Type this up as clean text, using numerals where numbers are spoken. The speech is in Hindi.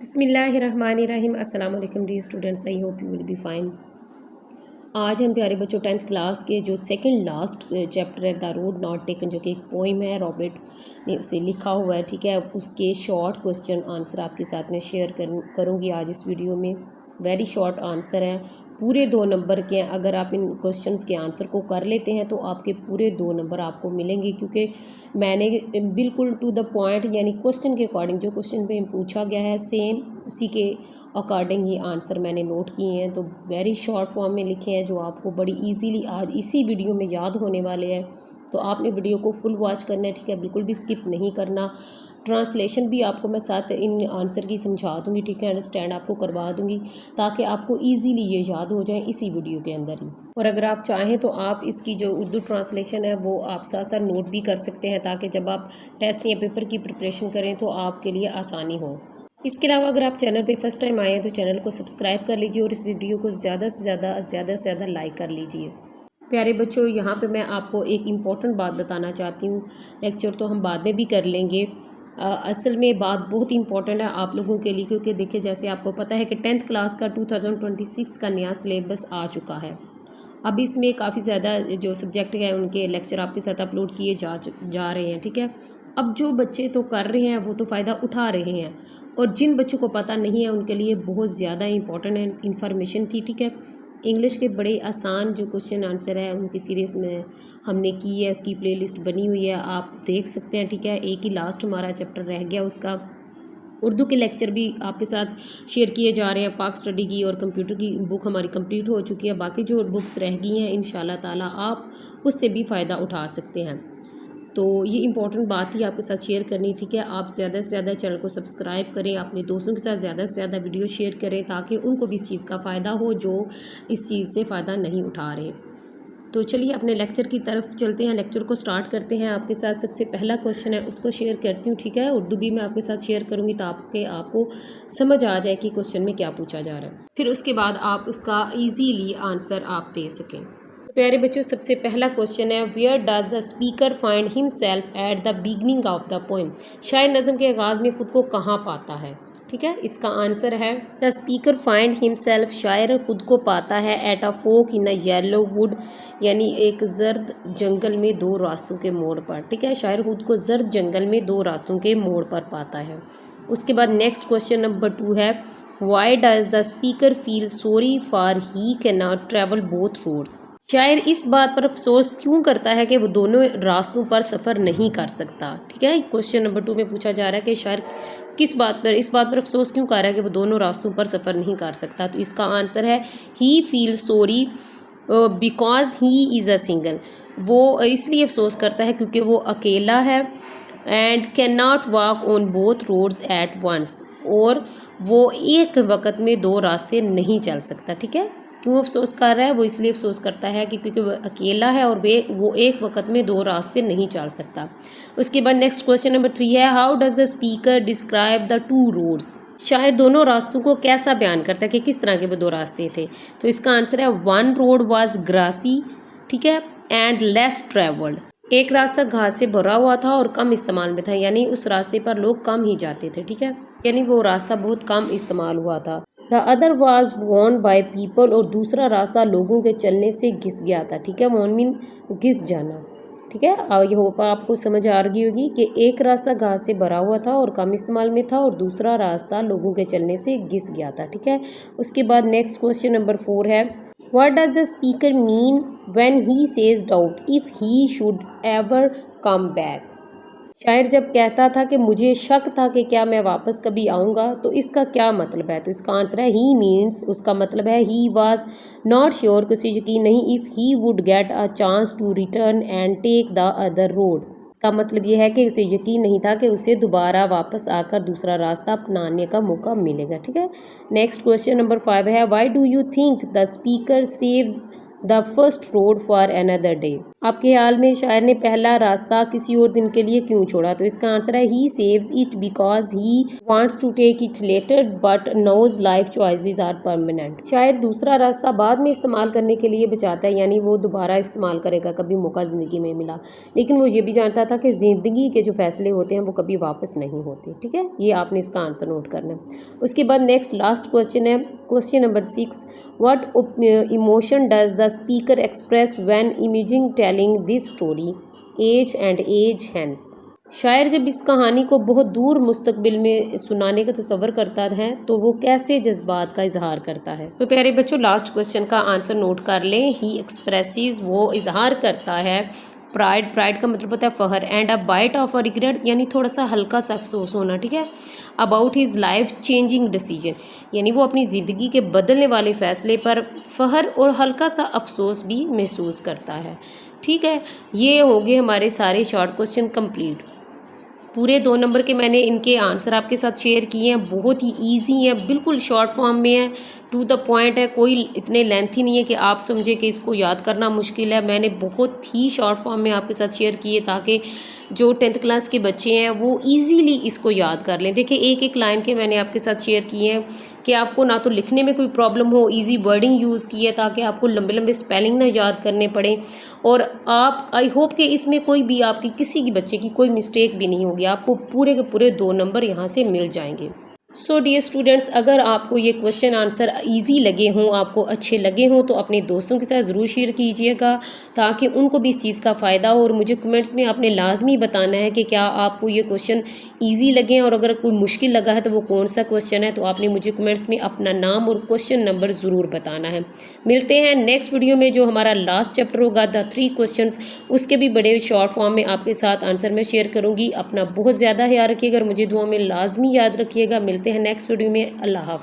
बिस्मिल्लाहिर्रहमानिर्रहीम। अस्सलाम वालेकुम dear students, I hope you will be fine. आज हम प्यारे बच्चों 10th क्लास के जो सेकंड लास्ट चैप्टर है द रोड नॉट टेकन, जो कि एक पोइम है रॉबर्ट ने उसे लिखा हुआ है, ठीक है। उसके शॉर्ट क्वेश्चन आंसर आपके साथ में शेयर करूँगी आज इस वीडियो में। वेरी शॉर्ट आंसर है, पूरे 2 नंबर के हैं। अगर आप इन क्वेश्चंस के आंसर को कर लेते हैं तो आपके पूरे 2 नंबर आपको मिलेंगे, क्योंकि मैंने बिल्कुल टू द पॉइंट यानी क्वेश्चन के अकॉर्डिंग जो क्वेश्चन पे पूछा गया है सेम उसी के अकॉर्डिंग ही आंसर मैंने नोट किए हैं। तो वेरी शॉर्ट फॉर्म में लिखे हैं जो आपको बड़ी इजीली आज इसी वीडियो में याद होने वाले हैं। तो आपने वीडियो को फुल वॉच करना है, ठीक है, बिल्कुल भी स्किप नहीं करना। ट्रांसलेशन भी आपको मैं साथ इन आंसर की समझा दूंगी, ठीक है, अंडरस्टैंड आपको करवा दूंगी ताकि आपको इजीली ये याद हो जाए इसी वीडियो के अंदर ही। और अगर आप चाहें तो आप इसकी जो उर्दू ट्रांसलेशन है वो आप साथ साथ नोट भी कर सकते हैं, ताकि जब आप टेस्ट या पेपर की प्रिपरेशन करें तो आपके लिए आसानी हो। इसके अलावा अगर आप चैनल पे फर्स्ट टाइम आए हैं तो चैनल को सब्सक्राइब कर लीजिए और इस वीडियो को ज़्यादा से ज़्यादा लाइक कर लीजिए। प्यारे बच्चों, यहाँ पे मैं आपको एक इम्पॉर्टेंट बात बताना चाहती हूँ। लेक्चर तो हम बाद में भी कर लेंगे। असल में बात बहुत इंपॉर्टेंट है आप लोगों के लिए, क्योंकि देखिए जैसे आपको पता है कि 10th क्लास का 2026 का नया सिलेबस आ चुका है। अब इसमें काफ़ी ज़्यादा जो सब्जेक्ट हैं उनके लेक्चर आपके साथ अपलोड किए जा रहे हैं, ठीक है। अब जो बच्चे तो कर रहे हैं वो तो फ़ायदा उठा रहे हैं, और जिन बच्चों को पता नहीं है उनके लिए बहुत ज़्यादा इंपॉर्टेंट इन्फॉर्मेशन थी, ठीक है। इंग्लिश के बड़े आसान जो क्वेश्चन आंसर है उनकी सीरीज़ में हमने की है, उसकी प्लेलिस्ट बनी हुई है, आप देख सकते हैं, ठीक है। एक ही लास्ट हमारा चैप्टर रह गया उसका। उर्दू के लेक्चर भी आपके साथ शेयर किए जा रहे हैं। पाक स्टडी की और कंप्यूटर की बुक हमारी कंप्लीट हो चुकी है, बाकी जो बुक्स रह गई हैं इंशाल्लाह ताला आप उससे भी फ़ायदा उठा सकते हैं। तो ये इंपॉर्टेंट बात ही आपके साथ शेयर करनी थी कि आप ज़्यादा से ज़्यादा चैनल को सब्सक्राइब करें, अपने दोस्तों के साथ ज़्यादा से ज़्यादा वीडियो शेयर करें ताकि उनको भी इस चीज़ का फ़ायदा हो जो इस चीज़ से फ़ायदा नहीं उठा रहे। तो चलिए अपने लेक्चर की तरफ चलते हैं, लेक्चर को स्टार्ट करते हैं। आपके साथ सबसे पहला क्वेश्चन है उसको शेयर करती हूँ, ठीक है। उर्दू भी मैं आपके साथ शेयर करूँगी ताकि आपको समझ आ जाए कि क्वेश्चन में क्या पूछा जा रहा है, फिर उसके बाद आप उसका ईजीली आंसर आप दे सकें। प्यारे बच्चों, सबसे पहला क्वेश्चन है where does the speaker find himself at the beginning of the poem. शायर नज़म के आगाज़ में खुद को कहाँ पाता है, ठीक है। इसका आंसर है द स्पीकर फाइंड हिमसेल्फ, शायर खुद को पाता है at a fork in a yellow wood, यानी एक जर्द जंगल में 2 रास्तों के मोड़ पर, ठीक है। शायर खुद को जर्द जंगल में 2 रास्तों के मोड़ पर पाता है। उसके बाद नेक्स्ट क्वेश्चन नंबर 2 है why does the speaker feel sorry for he can not travel both roads. शायर इस बात पर अफसोस क्यों करता है कि वो दोनों रास्तों पर सफ़र नहीं कर सकता, ठीक है। क्वेश्चन नंबर 2 में पूछा जा रहा है कि शायर इस बात पर अफसोस क्यों कर रहा है कि वो दोनों रास्तों पर सफ़र नहीं कर सकता। तो इसका आंसर है he feel sorry because he is a single. वो इसलिए अफसोस करता है क्योंकि वो अकेला है। And can not walk on both roads at once, और वो एक वक्त में 2 रास्ते नहीं चल सकता, ठीक है। क्यों अफसोस कर रहा है? वो इसलिए अफसोस करता है कि क्योंकि वो अकेला है और वो एक वक्त में 2 रास्ते नहीं चल सकता। उसके बाद नेक्स्ट क्वेश्चन नंबर 3 है how does the speaker describe the 2 roads. शायद दोनों रास्तों को कैसा बयान करता है कि किस तरह के वो 2 रास्ते थे। तो इसका आंसर है 1 रोड वाज ग्रासी, ठीक है, एंड लेस ट्रेवल्ड। एक रास्ता घास से भरा हुआ था और कम इस्तेमाल में था, यानी उस रास्ते पर लोग कम ही जाते थे, ठीक है, यानी वो रास्ता बहुत कम इस्तेमाल हुआ था। The other was won by people, और दूसरा रास्ता लोगों के चलने से घिस गया था, ठीक है। वॉन मीन घिस जाना, ठीक है। और ये होप आपको समझ आ रही होगी कि एक रास्ता घास से भरा हुआ था और कम इस्तेमाल में था, और दूसरा रास्ता लोगों के चलने से घिस गया था, ठीक है। उसके बाद नेक्स्ट क्वेश्चन नंबर 4 है what does the speaker mean when he says doubt if he should ever come back. शायर जब कहता था कि मुझे शक था कि क्या मैं वापस कभी आऊँगा, तो इसका क्या मतलब है। तो इसका आंसर है ही मीन्स, उसका मतलब है ही वाज नॉट श्योर, कि उसे यकीन नहीं, if he would get a chance to return and take the other road. का मतलब यह है कि उसे यकीन नहीं था कि उसे दोबारा वापस आकर दूसरा रास्ता अपनाने का मौका मिलेगा, ठीक है। नेक्स्ट क्वेश्चन नंबर 5 है why do you think the speaker saves the first road for another day. आपके ख्याल में शायर ने पहला रास्ता किसी और दिन के लिए क्यों छोड़ा? तो इसका आंसर है he saves it because he wants to take it later but knows life choices are permanent. शायर दूसरा रास्ता बाद में इस्तेमाल करने के लिए बचाता है, यानी वो दोबारा इस्तेमाल करेगा, कभी मौका ज़िंदगी में मिला, लेकिन वो ये भी जानता था कि ज़िंदगी के जो फैसले होते हैं वो कभी वापस नहीं होते। ठीक है, ये आपने इसका आंसर नोट करना है। उसके बाद नेक्स्ट लास्ट क्वेश्चन है, question number 6, what emotion does the speaker express when imagining telling this story ages and ages hence. शायर जब इस कहानी को बहुत दूर मुस्तकबिल में सुनाने का तसव्वुर करता है तो वो कैसे जज्बात का इजहार करता है? तो प्यारे बच्चों, लास्ट क्वेश्चन का आंसर नोट कर लें। ही एक्सप्रेसिस, वो इजहार करता है प्राइड, प्राइड का मतलब होता है फ़ख्र, and a bite of a regret, यानी थोड़ा सा हल्का सा अफसोस होना। ठीक है, about his life changing decision, यानी वो अपनी ज़िंदगी के बदलने वाले फ़ैसले पर फ़ख्र और हल्का सा अफसोस भी महसूस करता है। ठीक है, ये हो गए हमारे सारे शॉर्ट क्वेश्चन कंप्लीट। पूरे 2 नंबर के मैंने इनके आंसर आपके साथ शेयर किए हैं, बहुत ही इजी हैं, बिल्कुल शॉर्ट फॉर्म में है, टू द पॉइंट है, कोई इतने लेंथी नहीं है कि आप समझे कि इसको याद करना मुश्किल है। मैंने बहुत ही शॉर्ट फॉर्म में आपके साथ शेयर किए ताकि जो 10th क्लास के बच्चे हैं वो इजीली इसको याद कर लें। देखिए, एक एक लाइन के मैंने आपके साथ शेयर किए हैं कि आपको ना तो लिखने में कोई प्रॉब्लम हो, इजी वर्डिंग यूज़ की है ताकि आपको लंबे लंबे स्पेलिंग ना याद करने पड़े, और आप आई होप कि इसमें कोई भी आपकी किसी की बच्चे की कोई मिस्टेक भी नहीं होगी, आपको पूरे के पूरे 2 नंबर यहाँ से मिल जाएंगे। सो डियर स्टूडेंट्स, अगर आपको ये क्वेश्चन आंसर इजी लगे हों, आपको अच्छे लगे हों, तो अपने दोस्तों के साथ ज़रूर शेयर कीजिएगा ताकि उनको भी इस चीज़ का फ़ायदा हो। और मुझे कमेंट्स में आपने लाजमी बताना है कि क्या आपको ये क्वेश्चन इजी लगे हैं, और अगर कोई मुश्किल लगा है तो वो कौन सा क्वेश्चन है। तो आपने मुझे कमेंट्स में अपना नाम और क्वेश्चन नंबर ज़रूर बताना है। मिलते हैं नेक्स्ट वीडियो में, जो हमारा लास्ट चैप्टर होगा द 3 क्वेश्चंस, उसके भी बड़े शॉर्ट फॉर्म में आपके साथ आंसर मैं शेयर करूँगी। अपना बहुत ज़्यादा ख्याल रखिएगा और मुझे दुआ में लाजमी याद रखिएगा। मिलते हैं नेक्स्ट वीडियो में। अल्लाह हाफ़िज़।